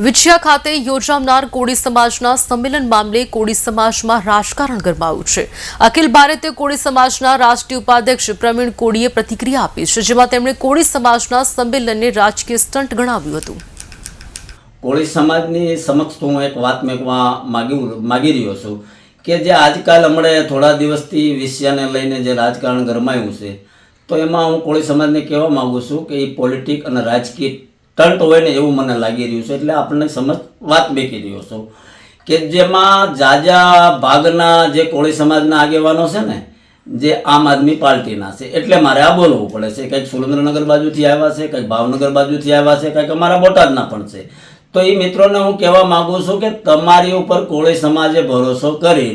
વિછિયા ખાતે યોજાનાર કોળી સમાજના સંમેલન મામલે કોળી સમાજમાં રાજકારણ ગરમાયું છે। અખિલ ભારતીય કોળી સમાજના રાષ્ટ્રીય ઉપાધ્યક્ષ પ્રવીણ કોળીએ પ્રતિક્રિયા આપી છે, જેમાં તેમણે કોળી સમાજના સંમેલનને રાજકીય સ્ટન્ટ ગણાવ્યું હતું। કોળી સમાજની સમક્ષ હું એક વાત મેકવા માગી રહ્યો છું કે જે આજકાલ હમણાં થોડા દિવસથી વિષયને લઈને જે રાજકારણ ગરમાયું છે, તો એમાં હું કોળી સમાજને કહેવા માગું છું કે એ પોલિટિક અને રાજકીય ટંટ હોય ને એવું મને લાગી રહ્યું છે। એટલે આપણને સમજ વાત મેકી રહ્યો છું કે જેમાં જાજા ભાગના જે કોળી સમાજના આગેવાનો છે ને, જે આમ આદમી પાર્ટીના છે, એટલે મારે આ બોલવું પડે છે। કંઈક સુરેન્દ્રનગર બાજુથી આવ્યા છે, કંઈક ભાવનગર બાજુથી આવ્યા છે, કંઈક અમારા બોટાદના પણ છે। તો એ મિત્રોને હું કહેવા માગું છું કે તમારી ઉપર કોળી સમાજે ભરોસો કરી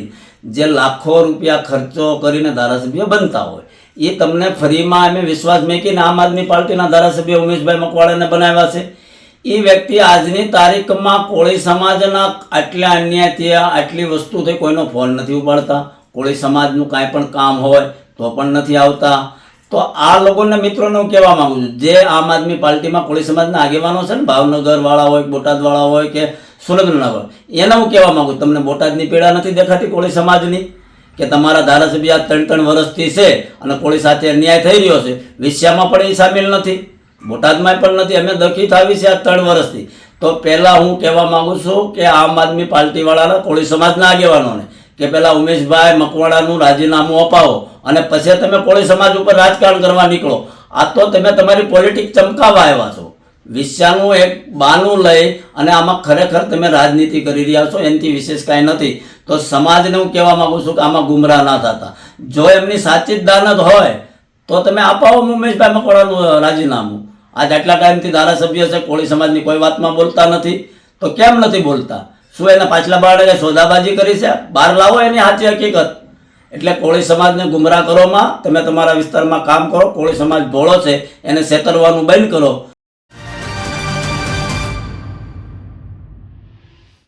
જે લાખો રૂપિયા ખર્ચો કરીને ધારાસભ્ય બનતા હોય, એ તમને ફરીમાં અમે વિશ્વાસ મેકીને આમ આદમી પાર્ટીના ધારાસભ્ય ઉમેશભાઈ મકવાણાને બનાવ્યા છે। એ વ્યક્તિ આજની તારીખમાં કોળી સમાજના આટલા અન્યાય થયા, આટલી વસ્તુ થઈ, કોઈનો ફોન નથી ઉપાડતા, કોળી સમાજનું કાંઈ પણ કામ હોય તો પણ નથી આવતા। તો આ લોકોને મિત્રોને હું કહેવા માગું છું, જે આમ આદમી પાર્ટીમાં કોળી સમાજના આગેવાનો છે ને, ભાવનગરવાળા હોય, બોટાદવાળા હોય કે સુરેન્દ્રનગર, એને હું કહેવા માગું, તમને બોટાદની પીડા નથી દેખાતી કોળી સમાજની? કે તમારા ધારાસભ્ય આ 3 વર્ષથી છે અને કોળી સાથે અન્યાય થઈ રહ્યો છે, વિષયમાં પણ એ સામેલ નથી, બોટાદમાં પણ નથી, અમે દખી થાવી છે આ 3 વર્ષથી। તો પહેલાં હું કહેવા માગું છું કે આમ આદમી પાર્ટીવાળાના કોળી સમાજના આગેવાનોને કે પહેલાં ઉમેશભાઈ મકવાણાનું રાજીનામું અપાવો અને પછી તમે કોળી સમાજ ઉપર રાજકારણ કરવા નીકળો। આ તો તમે તમારી પોલિટિક ચમકાવવા આવ્યા છો, વિષયનું એક બાનું લઈ અને આમાં ખરેખર તમે રાજનીતિ કરી રહ્યા છો, એનાથી વિશેષ કાંઈ નથી। તો સમાજને હું કહેવા માગું છું કે આમાં ગુમરાહ ના થતા, જો એમની સાચી જ દાનત હોય તો તમે અપાવો ઉમેશભાઈ મકવાણાનું રાજીનામું। આજ આટલા ટાઈમથી ધારાસભ્ય છે, કોળી સમાજની કોઈ વાતમાં બોલતા નથી, તો કેમ નથી બોલતા? શું એને પાછલા બાળકે સોદાબાજી કરી છે? બહાર લાવો એની સાચી હકીકત। એટલે કોળી સમાજને ગુમરાહ કરોમાં તમે તમારા વિસ્તારમાં કામ કરો, કોળી સમાજ ભોળો છે એને છેતરવાનું બંધ કરો।